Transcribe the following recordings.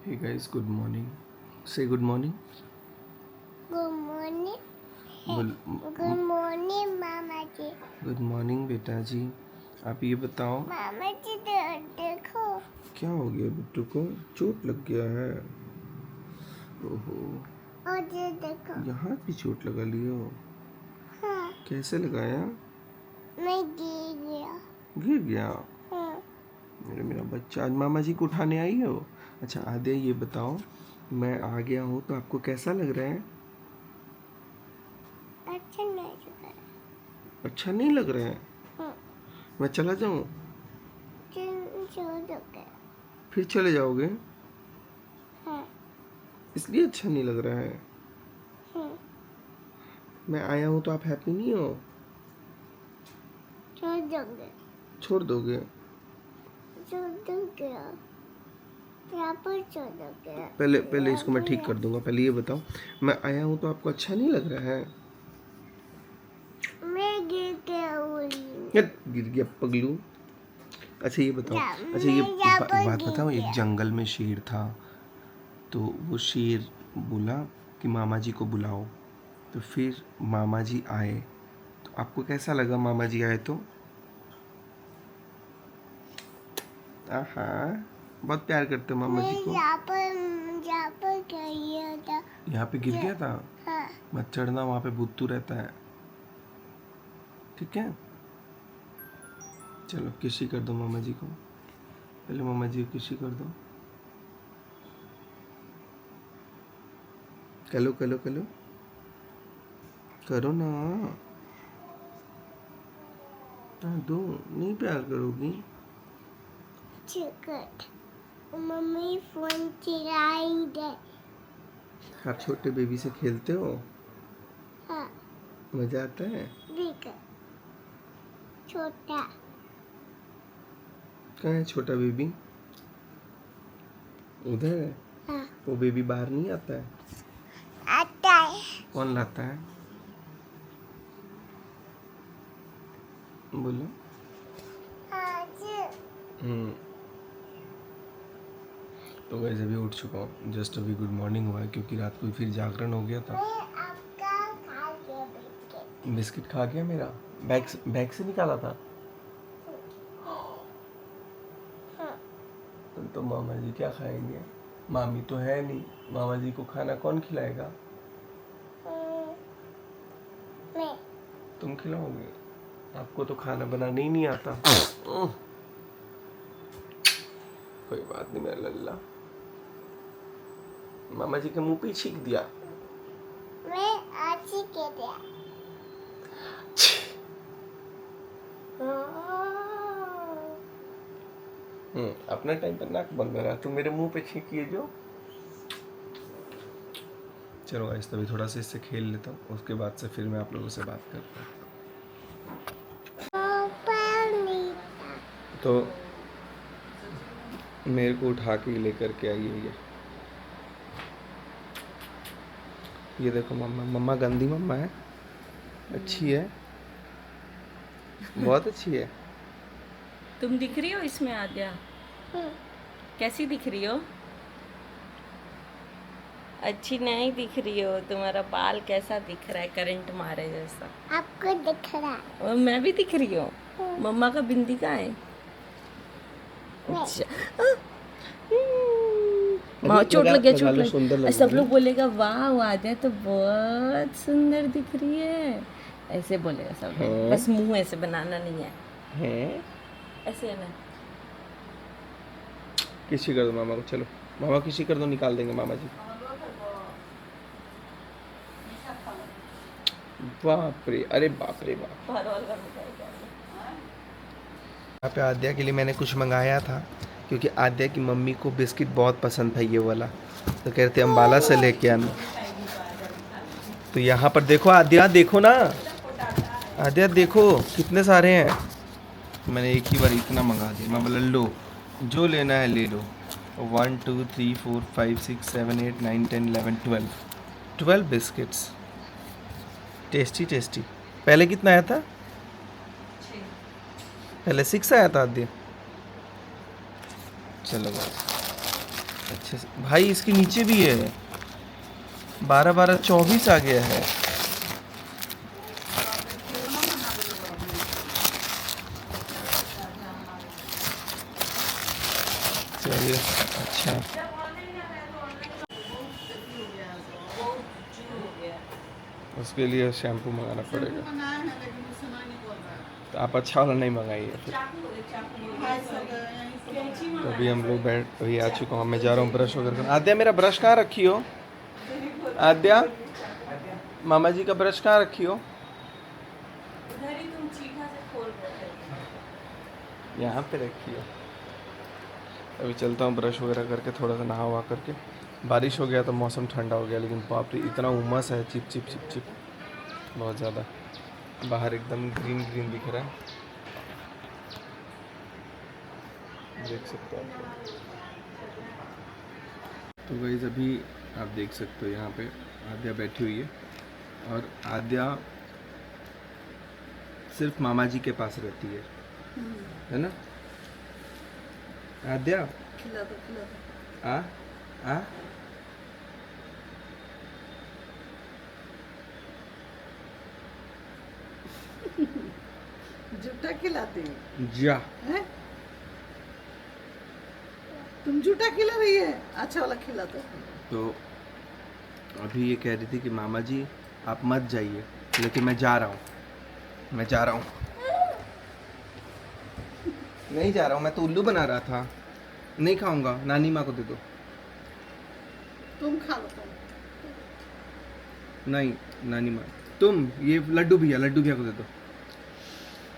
Hey guys, good morning. Say good morning. Good morning. बोल Good morning, मामा जी. Good morning बेटा जी. आप ये बताओ मामा जी देखो. क्या हो गया बिट्टू को? चोट लग गया है. ओहो, और ये देखो. यहाँ भी चोट लगा लियो. हाँ, कैसे लगाया? मैं गिर गया. गिर गया. हाँ, मेरा बच्चा. आज मामा जी को उठाने आई हो? अच्छा आद्या ये बताओ, मैं आ गया हूँ तो आपको कैसा लग रहा है? अच्छा नहीं लगा. अच्छा नहीं लग रहा है? हाँ, मैं चला जाऊँ? छोड़ दोगे. फिर चले जाओगे? हाँ, इसलिए अच्छा नहीं लग रहा है. हाँ, मैं आया हूँ तो आप हैप्पी नहीं हो? छोड़ दोगे. छोड़ दोगे? छोड़ दोगे. यहाँ पर छोड़ दोगे. पहले इसको मैं ठीक कर दूंगा. पहले ये बताओ, मैं आया हूँ तो आपको अच्छा नहीं लग रहा है? मैं गिर गया बोली. गिर गया पगलू. अच्छा ये बताओ, अच्छा ये बात बताओ, एक जंगल में शेर था, तो वो शेर बोला कि मामा जी को बुलाओ, तो फिर मामा जी आए, तो आपको कैसा लगा मामा जी आए तो? हाँ, बहुत प्यार करते हो मामा जी को. यहाँ पर गया था. यहाँ पे गिर गया था. हाँ, मत चढ़ना, वहाँ पे भुत्तू रहता है. ठीक है, चलो किसी कर दो मामा जी को. पहले मामा जी को किसी कर दो. कलो कलो कलो करो ना. हाँ दो. नहीं प्यार करोगी? चिकट. मम्मी फोन चलाएंगे. आप छोटे बेबी से खेलते हो? हाँ, मजा आता है? देख. छोटा. कहाँ है छोटा बेबी? उधर है. हाँ, वो बेबी बाहर नहीं आता है. आता है. कौन लाता है? बोलो. आज. तो वैसे भी उठ चुका हूँ. जस्ट अभी गुड मॉर्निंग हुआ है, क्योंकि रात को फिर जागरण हो गया था. मैं आपका खा गया बिस्किट. बिस्किट खा गया मेरा. बैग से निकाला था. हाँ, तो मामा जी क्या खाएंगे? मामी तो है नहीं, मामा जी को खाना कौन खिलाएगा? मैं. तुम खिलाओगे? आपको तो खाना बनाने ही नहीं आता. कोई बात नहीं मेरा लल्ला. मामा जी के मुंह पे ही छींक दिया. मैं आज ही के दिया. अपना टाइम पर नाक बंद रहा, तुम मेरे मुंह पे छींकिए जो. चलो गाइस, तभी थोड़ा सा इससे खेल लेता हूँ, उसके बाद से फिर मैं आप लोगों से बात करता हूँ. तो मेरे को उठा के लेकर के आइए. ये देखो मम्मा. मम्मा गंदी मम्मा है, अच्छी है, बहुत अच्छी है. तुम दिख रही हो इसमें आद्या? कैसी दिख रही हो? अच्छी नहीं दिख रही हो. तुम्हारा बाल कैसा दिख रहा है, करंट मारे जैसा. आपको दिख रहा है. और मैं भी दिख रही हूँ. मम्मा का बिंदी कहाँ है? अच्छा. माँ चोट लग गया, चोट लग गया. सब लोग बोलेगा वाह आद्या तो बहुत सुंदर दिख रही है, ऐसे बोलेगा सब लोग. बस मुंह ऐसे बनाना नहीं है. ऐसे है ना. किसी कर दो मामा को. चलो मामा किसी कर दो, निकाल देंगे मामा जी. बाप रे, अरे बाप रे बाप. यहाँ पे आद्या के लिए मैंने कुछ मंगाया था, क्योंकि आद्या की मम्मी को बिस्किट बहुत पसंद था ये वाला, तो कहते अम्बाला से लेके आना. तो यहाँ पर देखो आद्या, देखो ना आद्या, देखो कितने सारे हैं. मैंने एक ही बार इतना मंगा दिया. मैं बोला लो, जो लेना है ले लो. 1 2 3 4 5 6 7 8 9 10 11 12 बिस्किट्स. Tasty tasty. पहले कितना आया था? पहले 6 आया था आद्या. चलो अच्छे से भाई, इसके नीचे भी है 12-12-24 आ गया है। चलिए अच्छा, उसके लिए शैम्पू मंगाना पड़ेगा। तो आप अच्छा वाला नहीं मंगाइए फिर। तो अभी हम लोग अभी आ चुका हूँ, मैं जा रहा हूँ ब्रश वगैरह करने। आद्या मेरा ब्रश कहाँ रखी हो? आद्या मामा जी का ब्रश कहाँ रखी हो? यहाँ पे रखी हो। अभी चलता हूँ ब्रश वगैरह करके, थोड़ा सा नहा वहा करके। बारिश हो गया तो मौसम ठंडा हो गया, लेकिन बाप रे इतना उमस है, चिप चिप चिप चिप बहुत ज़्यादा। बाहर एकदम ग्रीन ग्रीन दिख रहा है, देख सकते हो आप। तो गाइस अभी आप देख सकते हो यहाँ पे आद्या बैठी हुई है, और आद्या सिर्फ मामा जी के पास रहती है ना आद्या? खिला दो। आ आ जूठा खिलाती है? जा। हैं? तुम जूठा खिला रही है? अच्छा वाला खिला दो। तो अभी ये कह रही थी कि मामा जी आप मत जाइए, लेकिन मैं जा रहा हूँ, मैं जा रहा हूँ। नहीं जा रहा हूँ, मैं तो उल्लू बना रहा था। नहीं खाऊंगा, नानी माँ को दे दो। तुम खा लो तुम। नहीं नानी माँ, तुम ये लड्डू भैया को दे दो।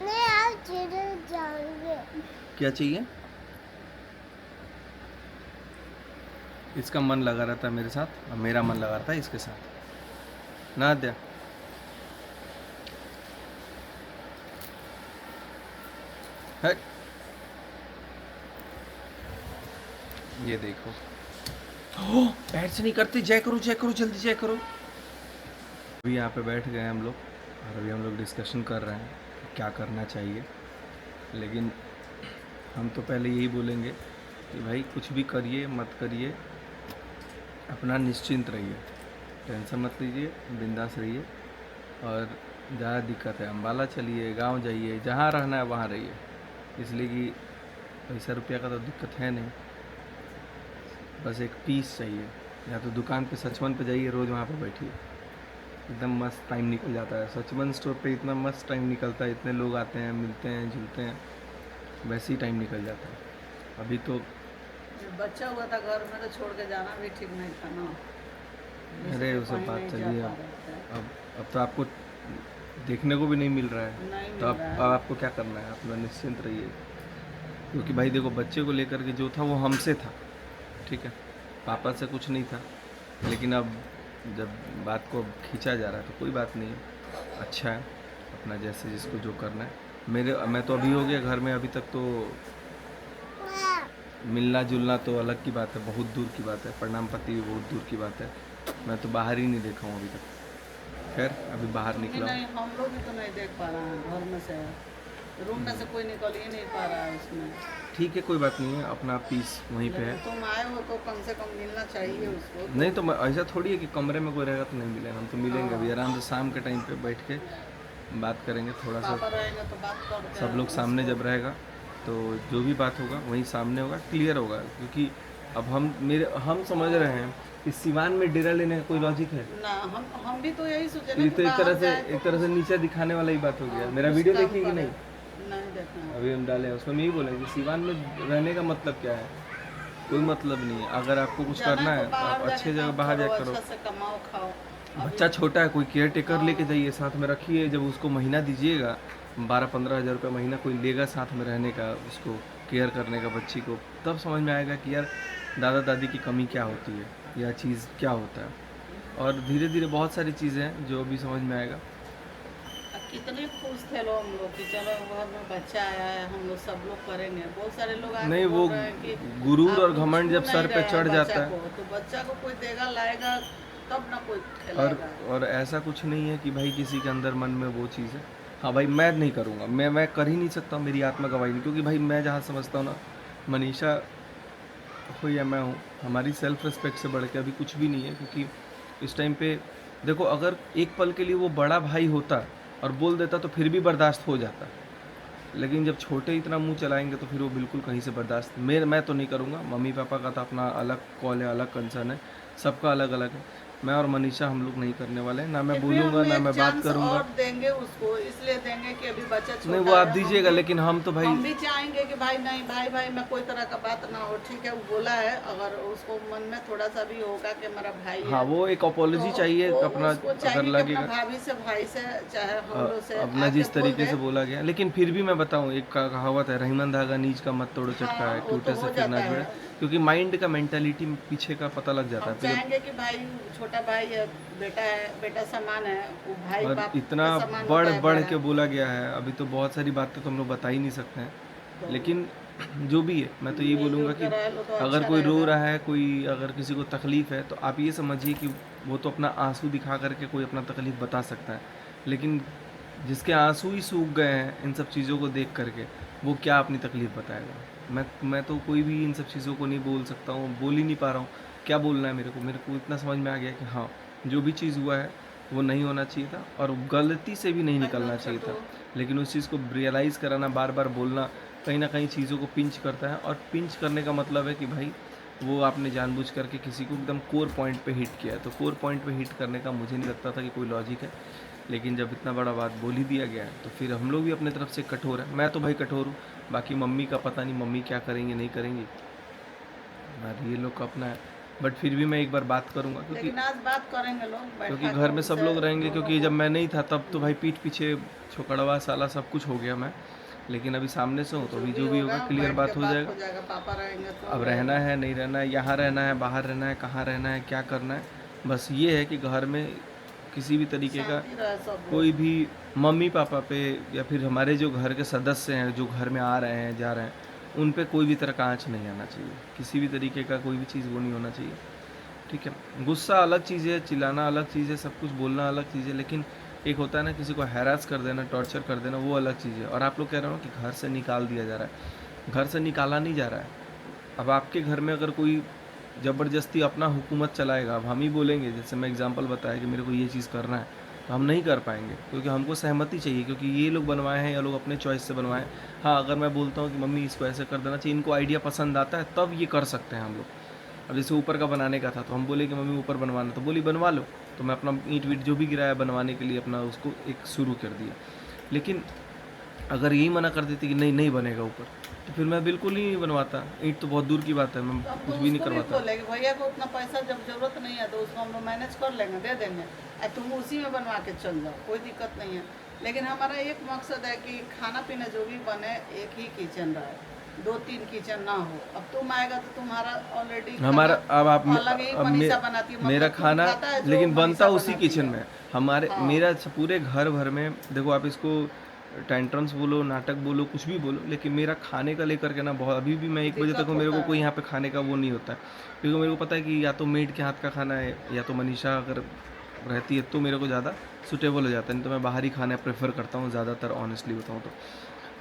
मैं आज जरूर जाऊंगी। क्या चाहिए? इसका मन लगा रहता है मेरे साथ, और मेरा मन लगा रहता है इसके साथ ना आद्या। है ये देखो, ओह पैर से नहीं करते, जय करो जल्दी जय करो। अभी यहाँ पे बैठ गए हम लोग, और अभी हम लोग डिस्कशन कर रहे हैं कि क्या करना चाहिए। लेकिन हम तो पहले यही बोलेंगे कि भाई कुछ भी करिए मत करिए, अपना निश्चिंत रहिए, टेंशन मत लीजिए, बिंदास रहिए। और ज़्यादा दिक्कत है अम्बाला चलिए, गांव जाइए, जहाँ रहना है वहाँ रहिए, इसलिए कि पैसा रुपया का तो दिक्कत है नहीं, बस एक पीस चाहिए। या तो दुकान पे सचमन पे जाइए, रोज़ वहाँ पे बैठिए, एकदम मस्त टाइम निकल जाता है। सचमन स्टोर पे इतना मस्त टाइम निकलता है, इतने लोग आते हैं, मिलते हैं, जुलते हैं, वैसे ही टाइम निकल जाता है। अभी तो बच्चा हुआ था घर में तो छोड़ के जाना भी ठीक नहीं था ना। अरे वो सब बात चलिए, अब तो आपको देखने को भी नहीं मिल रहा है, नहीं तो मिल रहा अब है। आपको क्या करना है, अपना निश्चिंत रहिए। क्योंकि भाई देखो, बच्चे को लेकर के जो था वो हमसे था, ठीक है, पापा से कुछ नहीं था। लेकिन अब जब बात को खींचा जा रहा है तो कोई बात नहीं, अच्छा है, अपना जैसे जिसको जो करना है। मैं तो अभी हो गया घर में, अभी तक तो मिलना जुलना तो अलग की बात है, बहुत दूर की बात है, प्रणाम पति भी बहुत दूर की बात है। मैं तो बाहर ही नहीं देखा हूँ अभी तक। खैर अभी बाहर निकला हूँ। नहीं, हम लोग भी तो नहीं देख पा रहे हैं घर में से, रूम में से कोई निकल ही नहीं पा रहा है उसमें। ठीक है कोई बात नहीं है, अपना पीस वहीं पे है। लेकिन तुम आए हो तो कम से कम मिलना चाहिए उसको। नहीं तो ऐसा थोड़ी है कि कमरे में कोई रहेगा तो नहीं मिलेगा, हम तो मिलेंगे अभी आराम से, शाम के टाइम पे बैठ के बात करेंगे थोड़ा सा। पापा रहेंगे तो बात करते सब हैं लोग सामने उसको। जब रहेगा तो जो भी बात होगा वहीं सामने होगा, क्लियर होगा। क्योंकि अब हम समझ रहे हैं कि सिवान में डेरा लेने का कोई लॉजिक है? ना, हम भी तो यही सोचे ना ये कि तो बाहर एक तरह से नीचे दिखाने वाला ही बात हो गया। मेरा कुछ वीडियो काम देखिए कि करें। नहीं? नहीं देखना है। अभी हम डाले हैं उसमें, यही बोलेंगे कि सिवान में रहने का मतलब क्या है, कोई मतलब नहीं है। अगर आपको कुछ जाना करना है तो बाहर आप अच्छे जाके जगह काम बाहर करो, जाकर करो। अच्छा से कमाओ खाओ। बच्चा छोटा है, कोई केयर टेकर लेके जाइए, साथ में रखिए। जब उसको महीना दीजिएगा 12-15 हज़ार रुपये महीना कोई लेगा साथ में रहने का, उसको केयर करने का बच्ची को, तब समझ में आएगा कि यार दादा दादी की कमी क्या होती है, या चीज़ क्या होता है। और धीरे धीरे बहुत सारी चीज़ें हैं जो अभी समझ में आएगा। कितने खुश थे लोग हम लोग कि चलो घर में बच्चा आया है, हम लोग सब लोग करेंगे। बहुत सारे लोग आके नहीं, बोल वो रहे हैं कि गुरूर आप और लोग घमंड छू जब सर नहीं पे रहे हैं चढ़ बच्चा जाता है, को, तो बच्चा को कोई देगा लाएगा तब ना कोई और खिलाएगा। ऐसा कुछ नहीं है कि भाई किसी के अंदर मन में वो चीज़ है। हाँ भाई मैं नहीं करूँगा, मैं कर ही नहीं सकता हूँ, मेरी आत्मा गवाही नहीं। क्योंकि भाई मैं जहाँ समझता हूँ ना, मनीषा हो या मैं हूँ, हमारी सेल्फ रिस्पेक्ट से बढ़ के अभी कुछ भी नहीं है। क्योंकि इस टाइम पे देखो, अगर एक पल के लिए वो बड़ा भाई होता और बोल देता तो फिर भी बर्दाश्त हो जाता, लेकिन जब छोटे इतना मुंह चलाएंगे तो फिर वो बिल्कुल कहीं से बर्दाश्त मैं तो नहीं करूँगा। मम्मी पापा का तो अपना अलग कॉल है, अलग कंसर्न है, सबका अलग अलग है। मैं और मनीषा हम लोग नहीं करने वाले हैं, ना मैं फिर भी बोलूँगा हम ना एक मैं बात चांस करूँगा। और देंगे उसको, इसलिए देंगे कि अभी बच्चा छोटा नहीं, वो आप है। दीजिएगा, लेकिन हम तो भाई हम भी चाहेंगे कि भाई नहीं, भाई भाई में कोई तरह का बात ना हो। ठीक है, वो बोला है, अगर उसको मन में थोड़ा सा भी होगा कि मेरा भाई है, हाँ, वो एक अपॉलॉजी तो चाहिए वो अपना, उसको अगर चाहिए कि लगेगा अपना भाभी से, भाई से, चाहे हम लोग से अपना आके जिस बोल तरीके दे। से बोला गया। लेकिन फिर भी मैं बताऊं, एक कहावत है, रहीमन धागा नीच का मत तोड़ो चटका हाँ, है, वो टूटे तो से हो फिर ना जाता जुड़े। है। क्योंकि माइंड का मेंटालिटी पीछे का पता लग जाता हम है फिर। चाहेंगे कि भाई छोटा भाई है, बेटा समान है, वो भाई और बाप इतना के समान बढ़ होता है, बढ़ बड़ा के बोला गया है, अभी तो बहुत सारी बातें तो हम लोग बता ही नहीं सकते हैं। तो लेकिन जो भी है, मैं तो ये बोलूँगा मिलजुल कि कर रह लो तो अगर अच्छा कोई रो रहेगा। रहा है, कोई अगर किसी को तकलीफ़ है, तो आप ये समझिए कि वो तो अपना आंसू दिखा करके कोई अपना तकलीफ़ बता सकता है। लेकिन जिसके आंसू ही सूख गए हैं इन सब चीज़ों को देख करके, वो क्या अपनी तकलीफ़ बताएगा। मैं तो कोई भी इन सब चीज़ों को नहीं बोल सकता हूँ, बोल ही नहीं पा रहा हूँ। क्या बोलना है मेरे को इतना समझ में आ गया कि हाँ, जो भी चीज़ हुआ है वो नहीं होना चाहिए था, और गलती से भी नहीं निकलना चाहिए था। लेकिन उस चीज़ को रियलाइज़ कराना, बार बार बोलना, कहीं ना कहीं चीज़ों को पिंच करता है। और पिंच करने का मतलब है कि भाई वो आपने जानबूझ करके किसी को एकदम कोर पॉइंट पे हिट किया है। तो कोर पॉइंट पे हिट करने का मुझे नहीं लगता था कि कोई लॉजिक है। लेकिन जब इतना बड़ा बात बोल ही दिया गया है, तो फिर हम लोग भी अपने तरफ से कठोर है। मैं तो भाई कठोर हूँ, बाकी मम्मी का पता नहीं, मम्मी क्या करेंगे नहीं करेंगी, और ये लोग का अपना है। बट फिर भी मैं एक बार बात करूँगा, क्योंकि लेकिन आज बात करेंगे लोग, क्योंकि बैठा घर कर में सब उनसे लोग रहेंगे। दोनों क्योंकि को। जब मैं नहीं था तब तो भाई पीठ पीछे छोकड़वा साला सब कुछ हो गया मैं, लेकिन अभी सामने से हूँ तो अभी जो भी होगा क्लियर बैठ बात के हो जाएगा। हो जाएगा, पापा रहेंगे तो अब रहना है नहीं रहना है, यहाँ रहना है बाहर रहना है, कहाँ रहना है क्या करना है, बस ये है कि घर में किसी भी तरीके का शांति रहे सब लोग। कोई भी मम्मी पापा पे या फिर हमारे जो घर के सदस्य हैं जो घर में आ रहे हैं जा रहे हैं, उन पे कोई भी तरह का आँच नहीं आना चाहिए, किसी भी तरीके का कोई भी चीज़ वो नहीं होना चाहिए। ठीक है, गुस्सा अलग चीज़ है, चिल्लाना अलग चीज़ है, सब कुछ बोलना अलग चीज़ है, लेकिन एक होता है ना किसी को हैरास कर देना, टॉर्चर कर देना, वो अलग चीज़ है। और आप लोग कह रहे हो कि घर से निकाल दिया जा रहा है, घर से निकाला नहीं जा रहा है। अब आपके घर में अगर कोई ज़बरदस्ती अपना हुकूमत चलाएगा, अब हम ही बोलेंगे, जैसे मैं एग्जांपल बताया कि मेरे को ये चीज़ करना है, तो हम नहीं कर पाएंगे, क्योंकि हमको सहमति चाहिए, क्योंकि ये लोग बनवाए हैं या लोग अपने चॉइस से बनवाए हैं। हाँ, अगर मैं बोलता हूँ कि मम्मी इसको ऐसे कर देना चाहिए, इनको आइडिया पसंद आता है, तब ये कर सकते हैं हम लोग। अब जैसे ऊपर का बनाने का था, तो हम बोले कि मम्मी ऊपर बनवाना, तो बोली बनवा लो, तो मैं अपना ईंट वीट जो भी गिराया बनवाने के लिए अपना उसको एक शुरू कर दिया। लेकिन अगर यही मना कर देती कि नहीं नहीं बनेगा ऊपर, तो फिर मैं बिल्कुल ही नहीं बनवाता। ईंट तो बहुत दूर की बात है, मैं तो अब कुछ तो भी नहीं उसको करवाता। बोलेंगे भैया को उतना पैसा जब जरूरत नहीं है तो उसको हम लोग मैनेज कर लेंगे, दे देंगे, तुम उसी में बनवा के चल जाओ, कोई दिक्कत नहीं है। लेकिन हमारा एक मकसद है कि खाना पीना जो भी बने एक ही किचन रहे, 2-3 किचन ना हो। अब तुम आएगा तो तुम्हारा ऑलरेडी हमारा अब आप अलग ही अब मनीषा बनाती है, मेरा मतलब तुम खाना खाता है जो लेकिन बनता मनीषा उसी बनाती किचन है। में हमारे हाँ। मेरा पूरे घर भर में। देखो, आप इसको टेंट्रम्स बोलो, नाटक बोलो, कुछ भी बोलो, लेकिन मेरा खाने का लेकर के ना बहुत, अभी भी मैं 1 बजे तक हूँ, मेरे को कोई यहाँ पे खाने का वो नहीं होता है, क्योंकि मेरे को पता है कि या तो मेड के हाथ का खाना है, या तो मनीषा अगर रहती है तो मेरे को ज़्यादा सूटेबल हो जाता है, नहीं तो मैं बाहर ही खाना प्रेफर करता हूँ ज़्यादातर, ऑनेस्टली बताऊँ तो।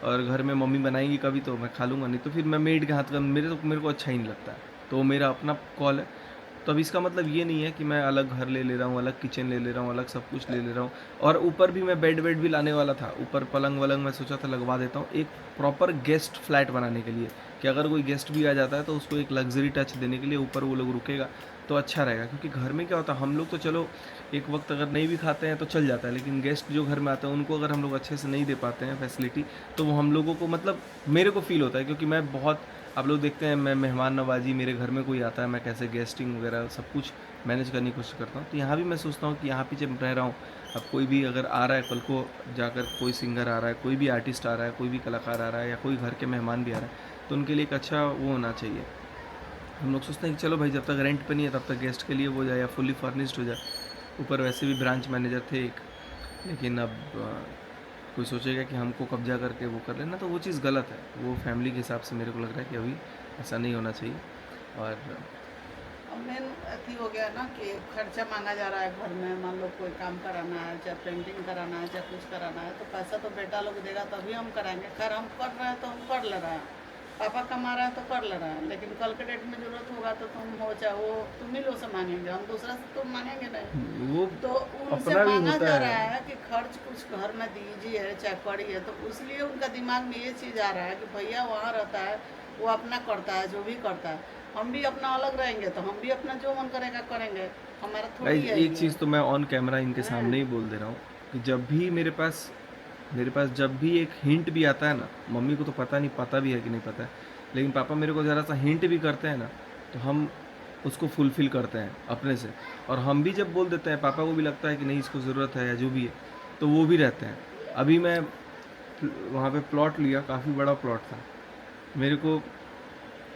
और घर में मम्मी बनाएंगी कभी तो मैं खा लूँगा, नहीं तो फिर मैं मेड के हाथ का मेरे को अच्छा ही नहीं लगता है, तो वो मेरा अपना कॉल है। तो अब इसका मतलब ये नहीं है कि मैं अलग घर ले ले रहा हूँ, अलग किचन ले ले रहा हूँ, अलग सब कुछ ले ले रहा हूँ। और ऊपर भी मैं बेड वेड भी लाने वाला था, ऊपर पलंग वलंग मैं सोचा था लगवा देता हूँ, एक प्रॉपर गेस्ट फ्लैट बनाने के लिए, कि अगर कोई गेस्ट भी आ जाता है तो उसको एक लग्जरी टच देने के लिए ऊपर वो लोग रुकेगा तो अच्छा रहेगा। क्योंकि घर में क्या होता है, हम लोग तो चलो एक वक्त अगर नहीं भी खाते हैं तो चल जाता है, लेकिन गेस्ट जो घर में आते हैं उनको अगर हम लोग अच्छे से नहीं दे पाते हैं फैसिलिटी, तो वो हम लोगों को, मतलब मेरे को फील होता है, क्योंकि मैं बहुत, आप लोग देखते हैं मैं मेहमान नवाजी, मेरे घर में कोई आता है मैं कैसे गेस्टिंग वगैरह सब कुछ मैनेज करने की कोशिश करता हूँ। तो यहाँ भी मैं सोचता हूँ कि यहाँ पीछे रह रहा हूँ, अब कोई भी अगर आ रहा है, कल को जाकर कोई सिंगर आ रहा है, कोई भी आर्टिस्ट आ रहा है, कोई भी कलाकार आ रहा है, या कोई घर के मेहमान भी आ रहा है, तो उनके लिए एक अच्छा वो होना चाहिए। हम लोग सोचते हैं कि चलो भाई जब तक रेंट पे नहीं है तब तक गेस्ट के लिए वो जाए या फुली फर्निश्ड हो जाए। ऊपर वैसे भी ब्रांच मैनेजर थे एक, लेकिन अब कोई सोचेगा कि हमको कब्जा करके वो कर लेना, तो वो चीज़ गलत है। वो फैमिली के हिसाब से मेरे को लग रहा है कि अभी ऐसा नहीं होना चाहिए। और अब मेन अथी हो गया ना कि खर्चा मांगा जा रहा है घर में, मान लो कोई काम कराना है, चाहे पेंटिंग कराना है, चाहे कुछ कराना है, तो पैसा तो बेटा लोग देगा तभी हम कराएंगे। खैर हम कर रहे हैं तो हम कर ले रहे हैं, पापा कमा रहा है तो कर ले रहा है, लेकिन कल के डेट में जरूरत होगा तो तुम हो चाहे वो तुम ही लोग से मांगेंगे, हम दूसरा से तो मांगेंगे नहीं। वो तो उनसे अपना भी मांगा होता जा है। रहा है कि खर्च कुछ घर में दीजिए चाहे करिए, तो इसलिए उनका दिमाग में ये चीज़ आ रहा है कि भैया वहाँ रहता है, वो अपना करता है, जो भी करता है, हम भी अपना अलग रहेंगे तो हम भी अपना जो मन करेगा करेंगे, हमारा थोड़ी गाइस है एक ये। चीज़ तो मैं ऑन कैमरा इनके सामने ही बोल दे रहा हूँ कि जब भी मेरे पास जब भी एक हिंट भी आता है ना, मम्मी को तो पता नहीं, पता भी है कि नहीं पता है, लेकिन पापा मेरे को ज़रा सा हिंट भी करते हैं ना, तो हम उसको फुलफ़िल करते हैं अपने से। और हम भी जब बोल देते हैं, पापा को भी लगता है कि नहीं इसको ज़रूरत है या जो भी है, तो वो भी रहते हैं। अभी मैं वहाँ पे प्लॉट लिया, काफ़ी बड़ा प्लॉट था मेरे को,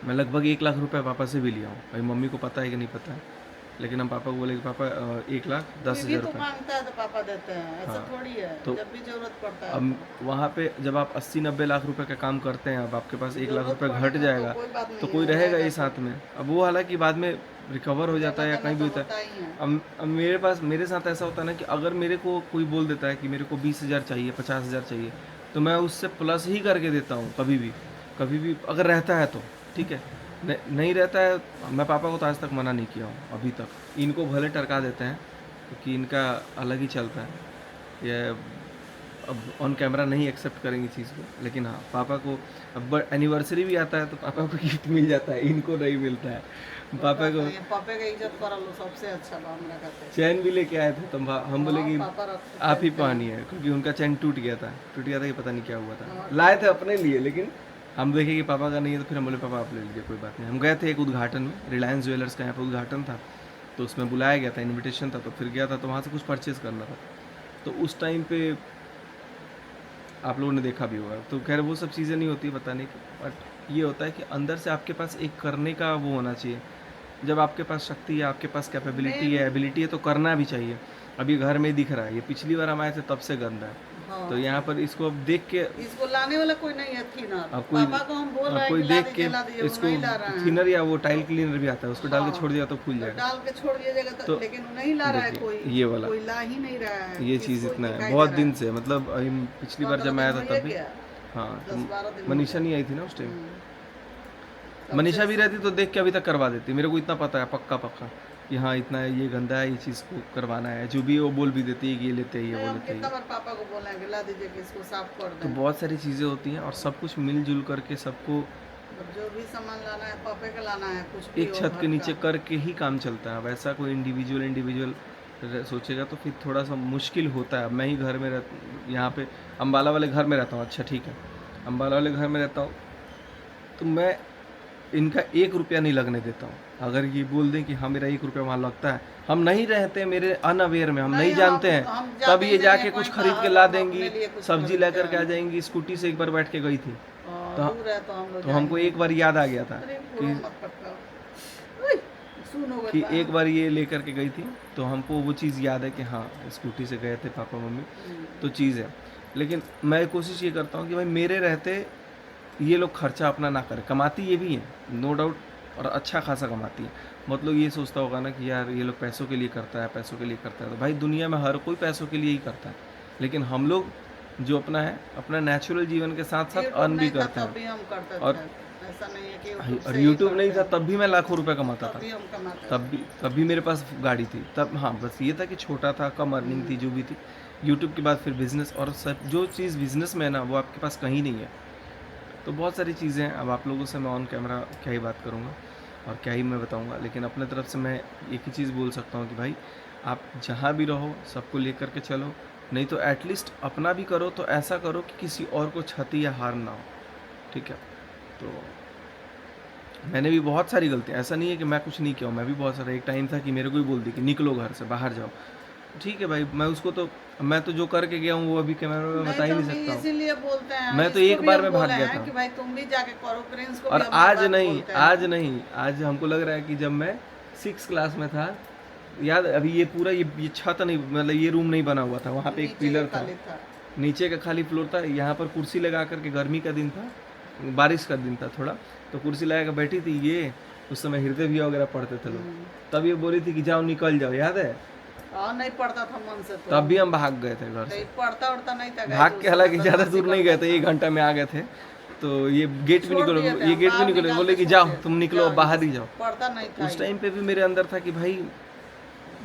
मैं लगभग 1 लाख रुपए पापा से भी लिया हूँ। भाई मम्मी को पता है कि नहीं पता है, लेकिन हम पापा को बोले कि पापा 1,10,000 तो रुपये। मांगता है तो पापा देते हैं, ऐसा हाँ, थोड़ी है, तो जब भी जरूरत पड़ता है अब वहाँ पे जब आप 80-90 लाख रुपए का काम करते हैं, अब आपके पास 1 लाख जरूरत रुपए घट पड़ेगा जाएगा तो कोई बात तो नहीं कोई है, रहेगा रहेगा ही तो साथ में। अब वो हालांकि बाद में रिकवर हो जाता है या देना कहीं भी तो होता है। ही है। अब मेरे साथ ऐसा होता है ना कि अगर मेरे को कोई बोल देता है कि मेरे को 20,000 चाहिए, 50,000 चाहिए, तो मैं उससे प्लस ही करके देता हूँ कभी भी अगर रहता है तो ठीक है, नहीं रहता है मैं पापा को तो आज तक मना नहीं किया हूँ अभी तक। इनको भले टरका देते हैं क्योंकि इनका अलग ही चलता है, ये अब ऑन कैमरा नहीं एक्सेप्ट करेंगे चीज़ को, लेकिन हाँ पापा को अब एनिवर्सरी भी आता है तो पापा को गिफ्ट मिल जाता है, इनको नहीं मिलता है। पापा को पापे का इज्जत कर लो, सबसे अच्छा बात मेरा कहते हैं। चैन भी लेके आए थे तो हम बोले कि पापा रखते आप ही पहनिए, क्योंकि उनका चैन टूट गया था कि पता नहीं क्या हुआ था, लाए थे अपने लिए, लेकिन हम देखे कि पापा का नहीं है तो फिर हम बोले पापा आप ले लीजिए कोई बात नहीं। हम गए थे एक उद्घाटन में, रिलायंस ज्वेलर्स का यहाँ पर उद्घाटन था, तो उसमें बुलाया गया था, इनविटेशन था, तो फिर गया था, तो वहाँ से कुछ परचेज़ करना था, तो उस टाइम पे आप लोगों ने देखा भी होगा। तो खैर वो सब चीज़ें नहीं होती बताने की, बट ये होता है कि अंदर से आपके पास एक करने का वो होना चाहिए। जब आपके पास शक्ति है, आपके पास कैपेबिलिटी है, एबिलिटी है, तो करना भी चाहिए। अब ये घर में दिख रहा है, ये पिछली बार हम आए थे तब से गंदा है, हाँ। तो यहाँ पर इसको अब देख के इसको लाने वाला कोई नहीं है थिनर। अब कोई पापा को हम बोल रहे हैं कोई कि ला देख दीजिए, ला के दीजिए, वो इसको नहीं ला रहा है। थिनर या वो टाइल क्लीनर भी आता है, उसको डाल के हाँ। छोड़ दिया तो खुल तो जाएगा। डाल के छोड़ दिया जाएगा तो, लेकिन वो नहीं ला रहा है कोई, ये वाला कोई ला ही नहीं रहा है। ये किसको चीज़ इतना है दिखाई बहुत दे दिन रहा से, मतलब पिछली बार 15 जब मैं आया था दिन हो तब भी, गया। हाँ 10-12 दिन तो हो मनीषा गया। नहीं आई थी ना उस टाइम, तब मनीषा से- भी रहती तो देख के अभी तक करवा देती। मेरे को इतना पता है पक्का कि हाँ इतना है, ये गंदा है, ये चीज़ को करवाना है, जो भी वो बोल भी देती है कि ये लेते हैं, ये नहीं, वो हम लेते कितना हैं। बार पापा को बोले हैं कि ला दीजिए कि इसको साफ कर तो दें। बहुत सारी चीज़ें होती हैं और सब कुछ मिलजुल करके सबको और जो भी सामान लाना है पापे के लाना है, कुछ भी एक हो छत घर के नीचे का। करके ही काम चलता है। वैसा कोई इंडिविजुअल सोचेगा तो फिर थोड़ा सा मुश्किल होता है। मैं ही घर में यहाँ पे अम्बाला वाले घर में रहता हूँ, अच्छा ठीक है, अम्बाला वाले घर में रहता हूँ, तो मैं इनका 1 रुपया नहीं लगने देता हूँ। अगर ये बोल दें कि हाँ मेरा 1 रुपया वहाँ लगता है, हम नहीं रहते, मेरे अनअवेयर में हम नहीं जानते हैं, हम तब जाते ये ही जाके नहीं, कुछ कोई खरीद के बाहर ला हम अपने देंगी, लिए कुछ सब्जी खरीद ला के करके आ जाएंगी, स्कूटी से एक बार बैठ के गई थी, तो दूर है तो हम लोग तो हमको एक बार याद आ गया था अरे कि पूरा मत पटकाओ। उई, सुनो कि बता। एक बार ये लेकर के गई थी, तो हमको वो चीज़ याद है कि हाँ स्कूटी से गए थे पापा मम्मी, तो चीज़ है। लेकिन मैं कोशिश ये करता हूँ कि भाई मेरे रहते ये लोग खर्चा अपना ना करें। कमाती ये भी है नो डाउट, और अच्छा खासा कमाती है। मतलब ये सोचता होगा ना कि यार ये लोग पैसों के लिए करता है, पैसों के लिए करता है, तो भाई दुनिया में हर कोई पैसों के लिए ही करता है, लेकिन हम लोग जो अपना है, अपना नेचुरल जीवन के साथ साथ YouTube अर्न भी नहीं था, करते तब हैं। भी हम करते और थे। ऐसा नहीं है कि और YouTube से ही यूट्यूब नहीं करते था तब भी मैं लाखों रुपए कमाता हैं, तब था, भी हम कमाते थे। तब भी मेरे पास गाड़ी थी तब। हाँ बस ये था कि छोटा था, कम अर्निंग थी, जो भी थी। यूट्यूब के बाद फिर बिज़नेस, और सब जो चीज़ बिज़नेस में है ना वो आपके पास कहीं नहीं है। तो बहुत सारी चीज़ें हैं। अब आप लोगों से मैं ऑन कैमरा क्या ही बात करूँगा और क्या ही मैं बताऊँगा, लेकिन अपने तरफ से मैं एक ही चीज़ बोल सकता हूँ कि भाई आप जहाँ भी रहो सबको लेकर के चलो, नहीं तो एटलीस्ट अपना भी करो, तो ऐसा करो कि किसी और को क्षति या हार्म ना हो, ठीक है। तो मैंने भी बहुत सारी गलतियाँ, ऐसा नहीं है कि मैं कुछ नहीं किया हूँ, मैं भी बहुत सारा, एक टाइम था कि मेरे को ही बोल दी कि निकलो घर से, बाहर जाओ, ठीक है भाई, मैं उसको तो मैं तो जो करके गया हूँ वो अभी कैमरा में बता ही तो नहीं हम सकता हूँ। इसीलिए बोलते हैं, मैं तो इसको एक भी बार हम में भाग बोले गया हैं था। कि भाई तुम भी जाके करो, प्रिंस को और भी हम आज बात नहीं, बोलते हैं। आज हमको लग रहा है कि जब मैं 6 क्लास में था, याद अभी ये पूरा ये छत नहीं, मतलब ये रूम नहीं बना हुआ था, वहाँ पे एक नीचे पिलर का था, खाली था। नीचे का खाली फ्लोर था, यहाँ पर कुर्सी लगा करके, गर्मी का दिन था, बारिश का दिन था थोड़ा, तो कुर्सी लगा कर बैठी थी ये, उस समय हृदय भी वगैरह पढ़ते थे लोग, तब ये बोली थी कि जाओ निकल जाओ, याद है? हाँ, नहीं पढ़ता था मन से तो। तब भी हम भाग गए थे घर से, नहीं पढ़ता उड़ता नहीं था। भाग के, हालांकि ज़्यादा दूर नहीं गए थे, 1 घंटा में आ गए थे, तो ये गेट भी छोड़ निकलो, दिए थे ये हम, गेट भी बाहर निकलो, निकाल बोले के कि छोड़ जाओ दिए। तुम निकलो, जाओ बाहर ही यहाँ से। जाओ। पढ़ता नहीं था उस ये। टाइम पे भी मेरे अंदर था कि भाई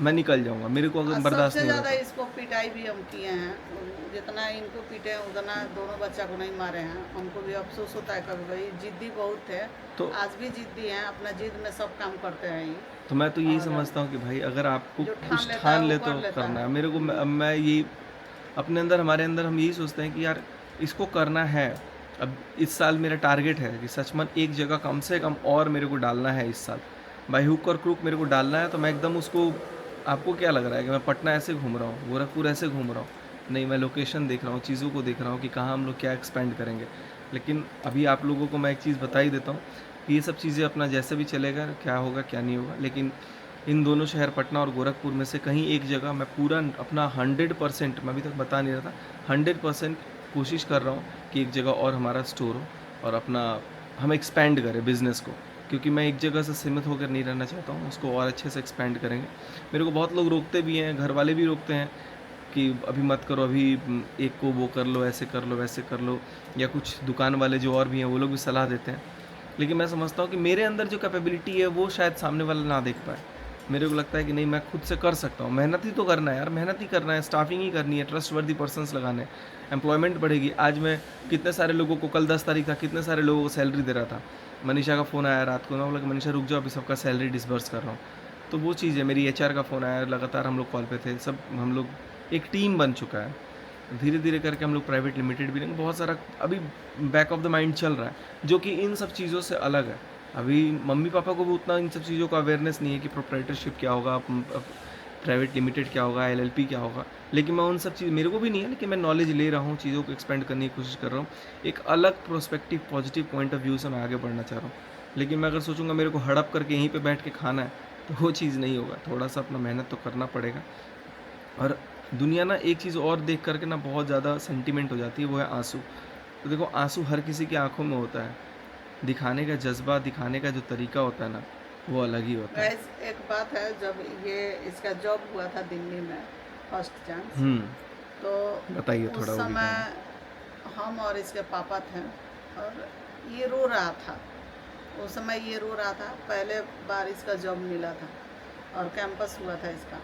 मैं निकल जाऊंगा, मेरे को अगर और बर्दाश्त सबसे नहीं ज्यादा होता। इसको पिटाई भी हम किए हैं, जितना इनको पीटे हैं उतना दोनों बच्चा को नहीं मारे हैं। हमको भी अफसोस होता है कभी कभी, जिद्दी बहुत थे, तो आज भी जिद्दी हैं, अपना जिद में सब काम करते हैं ये। तो मैं तो यही और समझता हूँ कि भाई अगर आपको जो ठान कुछ लेता है ठान वो ले कर तो लेता करना है। है। मेरे को मैं ये अपने अंदर, हमारे अंदर हम यही सोचते हैं कि यार इसको करना है। अब इस साल मेरा टारगेट है कि सचमन एक जगह कम से कम और मेरे को डालना है इस साल, बाई हुक और क्रूक मेरे को डालना है। तो मैं एकदम उसको, आपको क्या लग रहा है कि मैं पटना ऐसे घूम रहा हूँ, गोरखपुर ऐसे घूम रहा हूँ? नहीं, मैं लोकेशन देख रहा हूँ, चीज़ों को देख रहा हूँ कि कहाँ हम लोग क्या एक्सपेंड करेंगे। लेकिन अभी आप लोगों को मैं एक चीज़ बता ही देता हूँ कि ये सब चीज़ें अपना जैसे भी चलेगा, क्या होगा क्या नहीं होगा, लेकिन इन दोनों शहर पटना और गोरखपुर में से कहीं एक जगह मैं पूरा अपना 100%, मैं अभी तक बता नहीं रहा था, 100% कोशिश कर रहा हूँ कि एक जगह और हमारा स्टोर हो और अपना हम एक्सपेंड करें बिज़नेस को, क्योंकि मैं एक जगह से सीमित होकर नहीं रहना चाहता हूँ, उसको और अच्छे से एक्सपेंड करेंगे। मेरे को बहुत लोग रोकते भी हैं, घर वाले भी रोकते हैं कि अभी मत करो, अभी एक को वो कर लो, ऐसे कर लो, वैसे कर लो, या कुछ दुकान वाले जो और भी हैं वो लोग भी सलाह देते हैं। लेकिन मैं समझता हूँ कि मेरे अंदर जो कैपेबिलिटी है वो शायद सामने वाला ना देख पाए। मेरे को लगता है कि नहीं, मैं खुद से कर सकता हूँ। मेहनत ही तो करना है यार, मेहनत ही करना है, स्टाफिंग ही करनी है, ट्रस्ट वर्दी पर्सनस लगाने, एम्प्लॉयमेंट बढ़ेगी। आज मैं कितने सारे लोगों को, कल 10 तारीख था, कितने सारे लोगों को सैलरी दे रहा था। मनीषा का फ़ोन आया रात को, मैं बोला कि मनीषा रुक जाओ, अभी सबका सैलरी डिसबर्स कर रहा हूँ। तो वो चीज़ है। मेरी HR का फ़ोन आया, लगातार हम लोग कॉल पे थे, सब हम लोग एक टीम बन चुका है। धीरे धीरे करके हम लोग प्राइवेट लिमिटेड भी नहीं, बहुत सारा अभी बैक ऑफ द माइंड चल रहा है, जो कि इन सब चीज़ों से अलग है। अभी मम्मी पापा को भी उतना इन सब चीज़ों का अवेयरनेस नहीं है कि प्रोप्राइटरशिप क्या होगा, प्राइवेट लिमिटेड क्या होगा, LLP क्या होगा। लेकिन मैं उन सब चीज़, मेरे को भी नहीं है, लेकिन मैं नॉलेज ले रहा हूँ, चीज़ों को एक्सपेंड करने की कोशिश कर रहा हूँ। एक अलग prospective, positive point of view से मैं आगे बढ़ना चाह रहा हूँ। लेकिन मैं अगर सोचूंगा मेरे को हड़प करके यहीं पे बैठ के खाना है, तो वो चीज़ नहीं होगा। थोड़ा सा अपना मेहनत तो करना पड़ेगा। और दुनिया ना एक चीज़ और देख करके ना बहुत ज़्यादा सेंटिमेंट हो जाती है, वो है आंसू। तो देखो, आंसू हर किसी की आंखों में होता है, दिखाने का जज्बा, दिखाने का जो तरीका होता है ना, वो अलग ही होता है। गाइस, एक बात है, जब ये इसका जॉब हुआ था दिल्ली में फर्स्ट चांस, तो बताइए उस थोड़ा वो भी समय हम और इसके पापा थे और ये रो रहा था। उस समय ये रो रहा था, पहले बार इसका जॉब मिला था और कैंपस हुआ था इसका।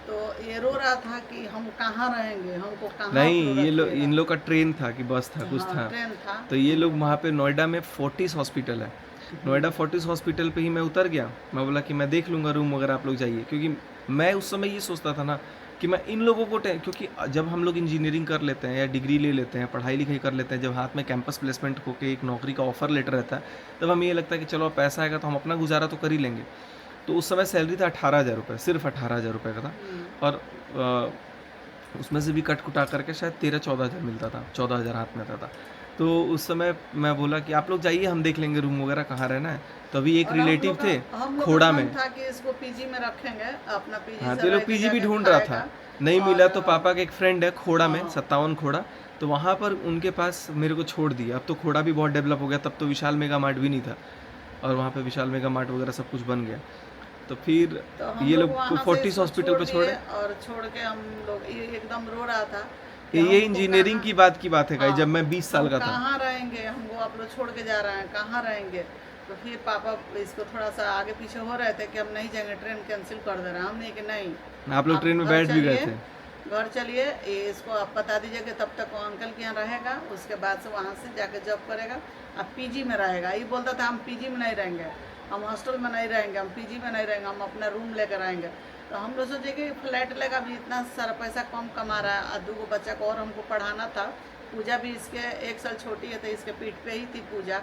तो ये रो रहा था कि हम कहाँ रहेंगे, हमको कहाँ नहीं, अपना ये लोग, रखिएगा। इन लोग का ट्रेन था कि बस था, कुछ हाँ, था। ट्रेन था। तो ये लोग वहाँ पे नोएडा में फोर्टिस हॉस्पिटल है, नोएडा फोर्टिस हॉस्पिटल पे ही मैं उतर गया। मैं बोला कि मैं देख लूँगा रूम वगैरह, आप लोग जाइए। क्योंकि मैं उस समय ये सोचता था ना कि मैं इन लोगों को, क्योंकि जब हम लोग इंजीनियरिंग कर लेते हैं या डिग्री ले लेते हैं, पढ़ाई लिखाई कर लेते हैं, जब हाथ में कैंपस प्लेसमेंट होकर एक नौकरी का ऑफर लेटर रहता है, तब हमें ये लगता है कि चलो पैसा आएगा तो हम अपना गुजारा तो कर ही लेंगे। तो उस समय सैलरी था 18,000 रुपये, सिर्फ 18,000 रुपये का था। और उसमें से भी कट कुटा करके शायद 13-14 हज़ार मिलता था, 14 हज़ार हाथ में आता था। तो उस समय मैं बोला कि आप लोग जाइए, हम देख लेंगे रूम वगैरह कहाँ रहना है। तो अभी एक और हम रिलेटिव लोग थे का- हम लोग का खोड़ा मन में। था कि इसको पीजी में रखेंगे, अपना पीजी हाँ, से तो ये लोग रह के PG भी जाके ढूंढ रहा खाएगा। था, नहीं और मिला। तो पापा का एक फ्रेंड है खोड़ा में, हाँ। 57 खोड़ा, तो वहाँ पर उनके पास मेरे को छोड़ दिया। अब तो खोड़ा भी बहुत डेवलप हो गया, तब तो विशाल मेगा मार्ट भी नहीं था, और वहाँ पे विशाल मेगा मार्ट वगैरह सब कुछ बन गया। तो फिर तो हम ये लोग लोग वहाँ से फोर्टिस इसको हॉस्पिटल पे दिए छोड़े। और छोड़ के हम लोग ये एकदम रो रहा था कि ये हमको इंजीनियरिंग की बात है गाइस, जब मैं 20 साल हम का था। कहाँ रहेंगे, हमको आप लोग छोड़ के जा रहे हैं, कहाँ रहेंगे। तो फिर पापा इसको थोड़ा सा आगे पीछे हो रहे थे कि हम नहीं जाएंगे, ट्रेन कैंसिल कर दे रहे हैं। हमने कि नहीं, आप लोग ट्रेन में घर बैठ भी गए चलिए, थे। घर चलिए, ये इसको आप बता दीजिए कि तब तक वो अंकल के यहाँ रहेगा, उसके बाद से वहाँ से जाके जॉब करेगा, अब पीजी में रहेगा। ये बोलता था हम पीजी में नहीं रहेंगे, हम हॉस्टल में नहीं रहेंगे, हम पीजी में नहीं रहेंगे, हम अपना रूम लेकर आएंगे। तो हम लोग सोचे कि फ्लैट लेगा, भी इतना सारा पैसा कम कमा रहा है, और 2 बच्चा को और हमको पढ़ाना था। पूजा भी इसके 1 साल छोटी है, तो इसके पीठ पे ही थी पूजा।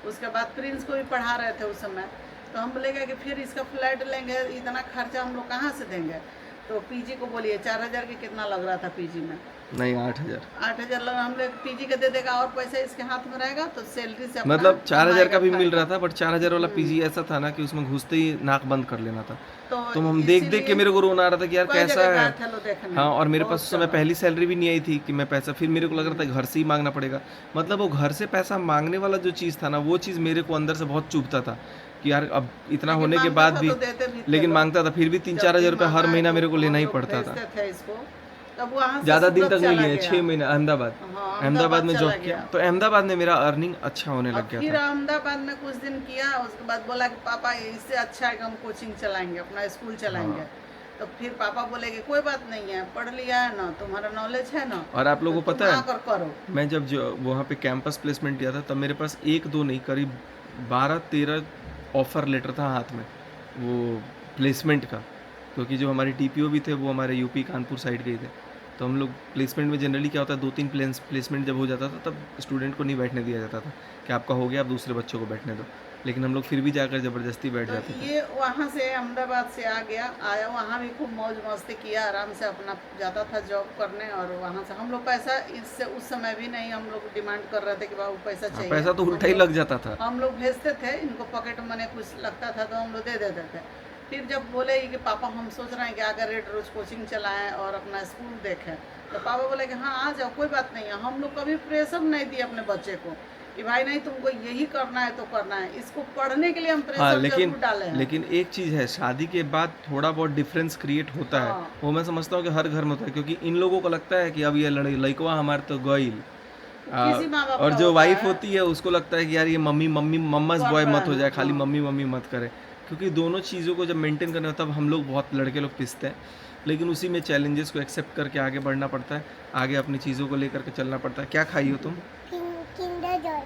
उसके बाद प्रिंस को भी पढ़ा रहे थे उस समय। तो हम बोले कि फिर इसका फ्लैट लेंगे, इतना खर्चा हम लोग कहाँ से देंगे। तो पीजी को बोलिए 4,000 की कितना लग रहा था पीजी में, नहीं 8,000, 8,000 लगा। हम लोग पीजी का दे देगा और पैसा इसके हाथ में रहेगा, तो सैलरी से अपना मतलब 4,000 का भी कमाएगा, मिल रहा खाएगा। था, बट 4,000 वाला PG ऐसा था ना कि उसमें घुसते ही नाक बंद कर लेना था। तो तो हम देख देख के इसीलिए मेरे को रोना आ रहा था कि यार कई कैसा जगह है। गए थे लोग देखने। हाँ, और मेरे पास बहुत उस समय जगह। पहली सैलरी भी नहीं आई थी कि मैं पैसा, फिर मेरे को लग रहा था घर से ही मांगना पड़ेगा। मतलब वो घर से पैसा मांगने वाला जो चीज़ था ना, वो चीज़ मेरे को अंदर से बहुत चुभता था कि यार अब इतना लेकिन होने के मांगता बाद था भी, तो देते भी थे लेकिन लोग। मांगता था, फिर भी जब 3-4 भी हज़ार रुपये हर मांगा महीना तो मेरे को हम लेना ही लोग पड़ता था। भेजते थे इसको तब वहाँ से ज़्यादा दिन सूरत तक नहीं चला है, गया। 6 महीने अहमदाबाद। हाँ, अहमदाबाद में चला जॉब किया, गया। तो अहमदाबाद में मेरा अर्निंग अच्छा होने लग फिर गया था। अहमदाबाद में कुछ दिन किया, उसके बाद बोला कि पापा इससे अच्छा है कि हम कोचिंग चलाएंगे, अपना स्कूल चलाएंगे। तो फिर पापा बोले कि कोई बात नहीं है, पढ़ लिया है ना, तुम्हारा नॉलेज है ना, और आप लोगों को तो पता तुम है, आकर करो। मैं जब जो वहाँ पे कैंपस प्लेसमेंट दिया था तब मेरे पास 1-2 नहीं करीब 12-13 ऑफ़र लेटर था हाथ में, वो प्लेसमेंट का। क्योंकि जो हमारे टीपीओ भी थे वो हमारे यूपी कानपुर साइड के ही थे, तो हम लोग प्लेसमेंट में जनरली क्या होता है 2-3 प्लेसमेंट जब हो जाता था तब स्टूडेंट को नहीं बैठने दिया जाता था कि आपका हो गया आप दूसरे बच्चों को बैठने दो, लेकिन हम लोग फिर भी जाकर ज़बरदस्ती बैठ तो जाते थे। ये वहाँ से अहमदाबाद से आया, वहाँ भी खूब मौज मस्ती किया, आराम से अपना जाता था जॉब करने। और वहाँ से हम लोग पैसा इससे उस समय भी नहीं हम लोग डिमांड कर रहे थे कि बाबू पैसा चाहिए। पैसा तो उल्टा ही लग जाता था। हम लोग भेजते थे, इनको पॉकेट मनी कुछ लगता था तो हम लोग दे देते थे। फिर जब बोले कि पापा हम सोच रहे हैं कि अगर रेड रोज कोचिंग चलाएं और अपना स्कूल देखें, तो पापा बोले कि हाँ आ जाओ, कोई बात नहीं है। हम लोग कभी प्रेशर नहीं दिए अपने बच्चे को कि भाई नहीं तुमको यही करना है तो करना है, इसको पढ़ने के लिए हम प्रेशर जरूर डाले हैं। लेकिन एक चीज़ है, शादी के बाद थोड़ा बहुत डिफरेंस क्रिएट होता है। हाँ। वो मैं समझता हूँ कि हर घर में होता है, क्योंकि इन लोगों को लगता है कि अब ये लड़कवा हमारे तो गईल, किसी माँ बाप और का जो होता वाइफ है। होती है उसको लगता है कि यार ये मम्मी मम्माज बॉय मत हो जाए, खाली मम्मी मम्मी मत करे। क्योंकि दोनों चीज़ों को जब मेंटेन करना होता है तब हम लोग बहुत लड़के लोग पिसते हैं, लेकिन उसी में चैलेंजेस को एक्सेप्ट करके आगे बढ़ना पड़ता है, आगे अपनी चीज़ों को लेकर के चलना पड़ता है। क्या खाई हो तुम? किंडर जॉय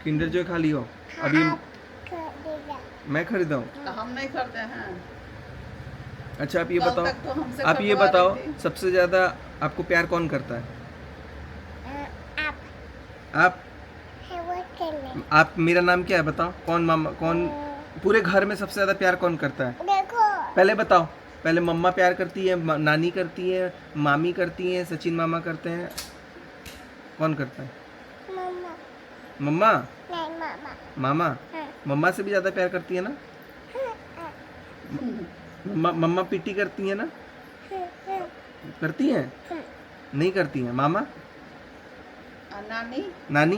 किंडर जॉय खा ली हो? अभी खरीदा। मैं खरीदा हूँ। तो हम नहीं करते हैं। अच्छा आप ये कल बताओ, तक तो हमसे आप ये करवा रही बताओ थी। सबसे ज़्यादा आपको प्यार कौन करता है? आप आप आप मेरा नाम क्या है बताओ? कौन मामा, कौन पूरे घर में सबसे ज़्यादा प्यार कौन करता है? देखो पहले बताओ, पहले मम्मा प्यार करती है, नानी करती है, मामी करती है, सचिन मामा करते हैं, कौन करता है? मम्मा मम्मा? नहीं मामा मामा? हाँ। मम्मा से भी ज़्यादा प्यार करती है ना? मम्मा पीटी करती है ना? करती हैं? नहीं करती हैं। मामा? और नानी नानी?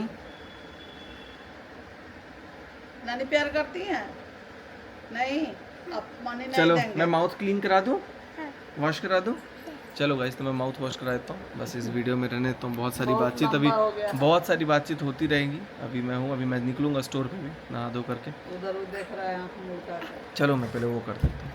नानी प्यार करती हैं? नहीं, अब मनी नहीं चलो देंगे। मैं माउथ क्लीन करा दूँ, हाँ। वॉश करा दूँ? चलो गाइस, तो मैं माउथ वॉश करा देता हूँ, बस इस वीडियो में रहने देता हूँ। बहुत सारी बहुत बातचीत अभी, लंबा हो गया। बहुत सारी बातचीत होती रहेगी। अभी मैं निकलूँगा स्टोर पे भी नहा धो करके। उधर देख रहा है आँख मुड़ कर। चलो मैं पहले वो कर देता हूँ।